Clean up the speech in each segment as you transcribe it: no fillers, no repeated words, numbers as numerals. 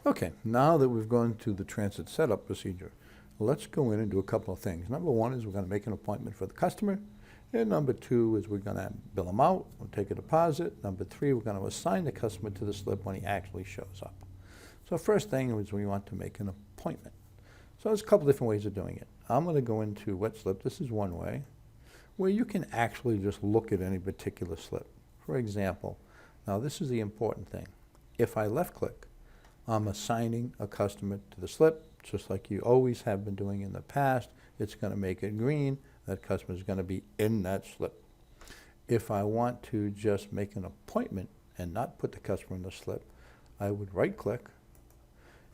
Okay, now that we've gone to the transit setup procedure, let's go in and do a couple of things. Number one is we're going to make an appointment for the customer. And number two is we're going to bill them out, we'll take a deposit. Number three, we're going to assign the customer to the slip when he actually shows up. So first thing is we want to make an appointment. So there's a couple different ways of doing it. I'm going to go into wet slip. This is one way where you can actually just look at any particular slip. For example, now this is the important thing. If I left click, I'm assigning a customer to the slip, just like you always have been doing in the past. It's going to make it green. That customer is going to be in that slip. If I want to just make an appointment and not put the customer in the slip, I would right-click.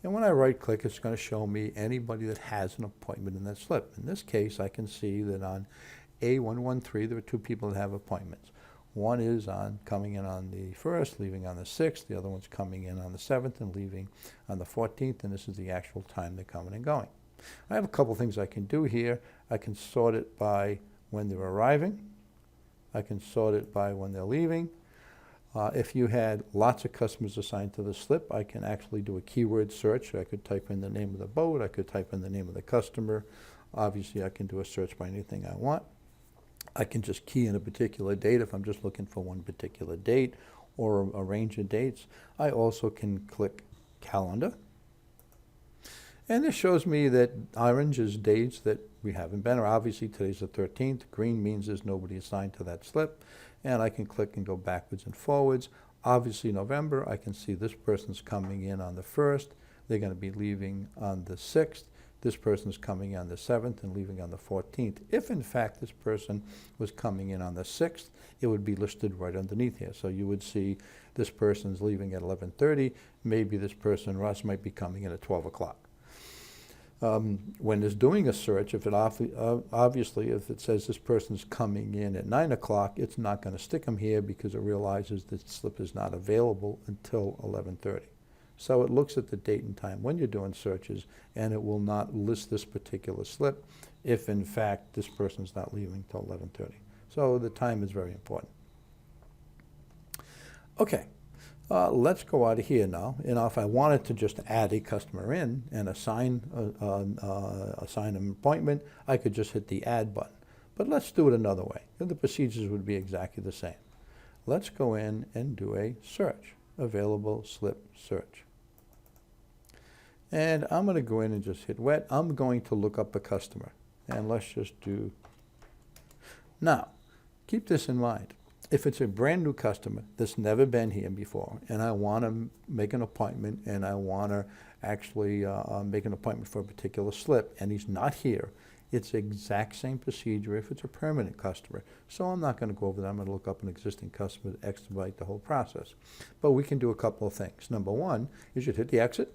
And when I right-click, it's going to show me anybody that has an appointment in that slip. In this case, I can see that on A113, there are two people that have appointments. One is coming in on the 1st, leaving on the 6th. The other one's coming in on the 7th and leaving on the 14th, and this is the actual time they're coming and going. I have a couple things I can do here. I can sort it by when they're arriving. I can sort it by when they're leaving. If you had lots of customers assigned to the slip, I can actually do a keyword search. I could type in the name of the boat. I could type in the name of the customer. Obviously, I can do a search by anything I want. I can just key in a particular date if I'm just looking for one particular date or a range of dates. I also can click calendar. And this shows me that orange is dates that we haven't been, or obviously today's the 13th. Green means there's nobody assigned to that slip. And I can click and go backwards and forwards. Obviously November, I can see this person's coming in on the 1st. They're going to be leaving on the 6th. This person's coming on the 7th and leaving on the 14th. If in fact this person was coming in on the 6th, it would be listed right underneath here. So you would see this person's leaving at 11:30. Maybe this person, Russ, might be coming in at 12 o'clock. When it's doing a search, if it obviously if it says this person's coming in at 9 o'clock, it's not going to stick them here because it realizes that slip is not available until 11:30. So it looks at the date and time when you're doing searches, and it will not list this particular slip if in fact this person's not leaving until 11:30. So the time is very important. Okay. Let's go out of here now. And if I wanted to just add a customer in and assign an appointment, I could just hit the add button. But let's do it another way. And the procedures would be exactly the same. Let's go in and do a search, available slip search. And I'm going to go in and just hit wet. I'm going to look up a customer. And let's just do. Now, keep this in mind. If it's a brand new customer that's never been here before, and I want to make an appointment, and I want to actually make an appointment for a particular slip, and he's not here, it's the exact same procedure if it's a permanent customer. So I'm not going to go over that. I'm going to look up an existing customer to expedite the whole process. But we can do a couple of things. Number one is you'd hit the exit.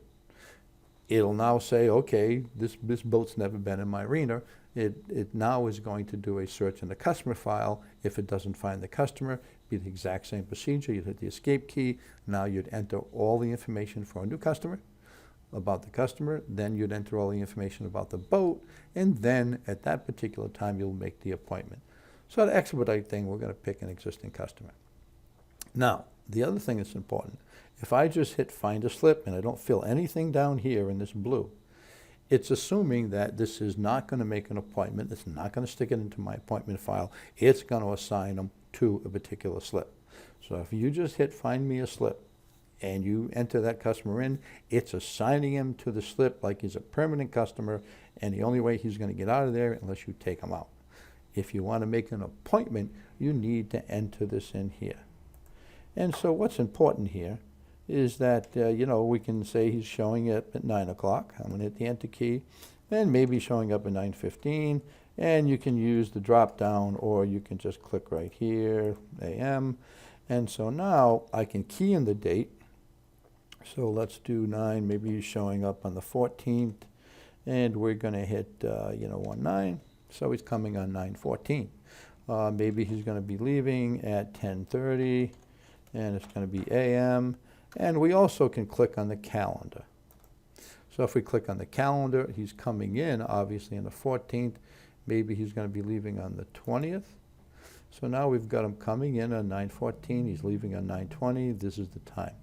It'll now say, okay, this boat's never been in my arena. It now is going to do a search in the customer file. If it doesn't find the customer, be the exact same procedure. You'd hit the escape key. Now you'd enter all the information for a new customer, about the customer. Then you'd enter all the information about the boat. And then at that particular time, you'll make the appointment. So to expedite thing, we're going to pick an existing customer. Now, the other thing that's important, if I just hit find a slip and I don't fill anything down here in this blue, it's assuming that this is not going to make an appointment. It's not going to stick it into my appointment file. It's going to assign them to a particular slip. So if you just hit find me a slip and you enter that customer in, it's assigning him to the slip like he's a permanent customer, and the only way he's going to get out of there unless you take him out. If you want to make an appointment, you need to enter this in here. And so what's important here is that, we can say he's showing up at 9 o'clock. I'm going to hit the enter key, and maybe showing up at 9:15. And you can use the drop down, or you can just click right here, AM. And so now I can key in the date. So let's do 9. Maybe he's showing up on the 14th. And we're going to hit, 19. So he's coming on 9/14. Maybe he's going to be leaving at 10:30. And it's going to be AM. And we also can click on the calendar. So if we click on the calendar, he's coming in, obviously, on the 14th. Maybe he's going to be leaving on the 20th. So now we've got him coming in on 9:14. He's leaving on 9:20. This is the time.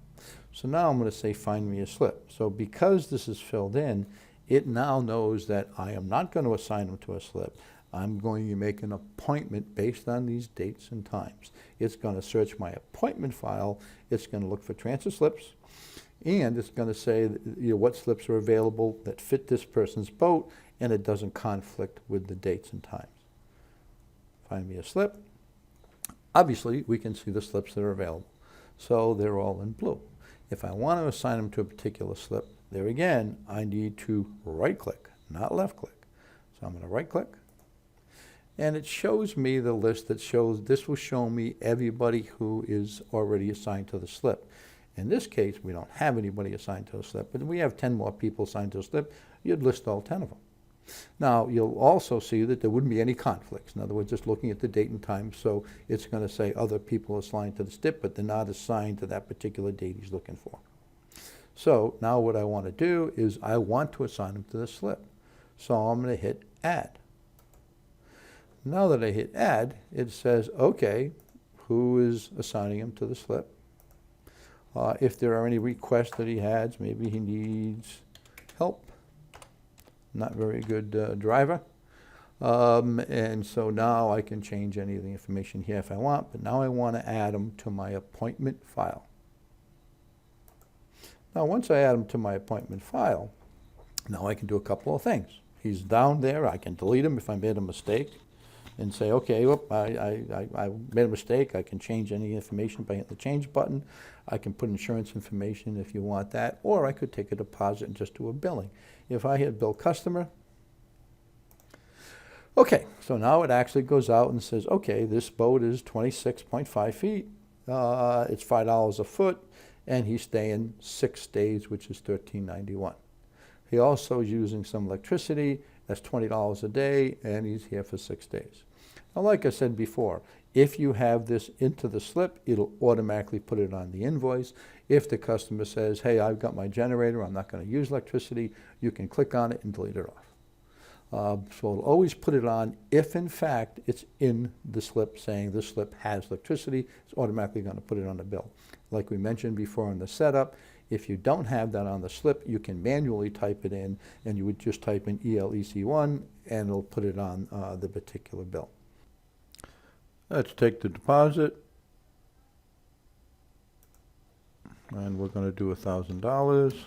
So now I'm going to say find me a slip. So because this is filled in, it now knows that I am not going to assign him to a slip. I'm going to make an appointment based on these dates and times. It's going to search my appointment file. It's going to look for transfer slips. And it's going to say what slips are available that fit this person's boat, and it doesn't conflict with the dates and times. Find me a slip. Obviously, we can see the slips that are available. So they're all in blue. If I want to assign them to a particular slip, there again, I need to right-click, not left-click. So I'm going to right-click. And it shows me the list that shows, this will show me everybody who is already assigned to the slip. In this case, we don't have anybody assigned to a slip, but if we have 10 more people assigned to a slip, you'd list all 10 of them. Now, you'll also see that there wouldn't be any conflicts. In other words, just looking at the date and time, so it's going to say other people assigned to the slip, but they're not assigned to that particular date he's looking for. So now what I want to do is I want to assign him to the slip. So I'm going to hit Add. Now that I hit Add, it says, okay, who is assigning him to the slip? If there are any requests that he has, maybe he needs help. Not very good driver. And so now I can change any of the information here if I want, but now I want to add him to my appointment file. Now once I add him to my appointment file, now I can do a couple of things. He's down there. I can delete him if I made a mistake and say, okay, whoop, I made a mistake. I can change any information by hitting the change button. I can put insurance information if you want that, or I could take a deposit and just do a billing. If I hit bill customer, okay, so now it actually goes out and says, okay, this boat is 26.5 feet. It's $5 a foot, and he's staying 6 days, which is $13.91. He also is using some electricity. That's $20 a day, and he's here for 6 days. Now, like I said before, if you have this into the slip, it'll automatically put it on the invoice. If the customer says, hey, I've got my generator, I'm not going to use electricity, you can click on it and delete it off. So it'll always put it on if, in fact, it's in the slip saying this slip has electricity. It's automatically going to put it on the bill. Like we mentioned before in the setup, if you don't have that on the slip, you can manually type it in, and you would just type in ELEC1, and it'll put it on the particular bill. Let's take the deposit, and we're going to do $1,000.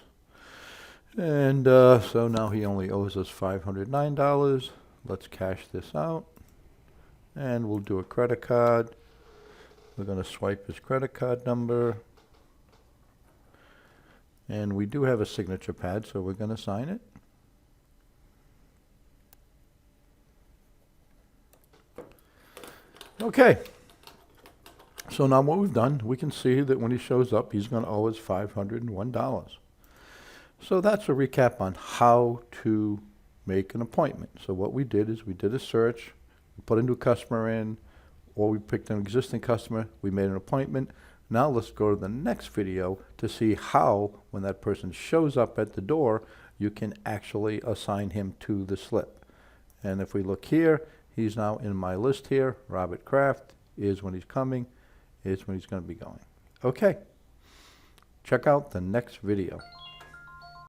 And so now he only owes us $509. Let's cash this out, and we'll do a credit card. We're going to swipe his credit card number. And we do have a signature pad, so we're going to sign it. Okay. So now what we've done, we can see that when he shows up, he's going to owe us $501. So that's a recap on how to make an appointment. So what we did is we did a search, we put a new customer in, or we picked an existing customer, we made an appointment. Now let's go to the next video to see how, when that person shows up at the door, you can actually assign him to the slip. And if we look here, he's now in my list here. Robert Kraft is when he's coming, is when he's going to be going. Okay, check out the next video.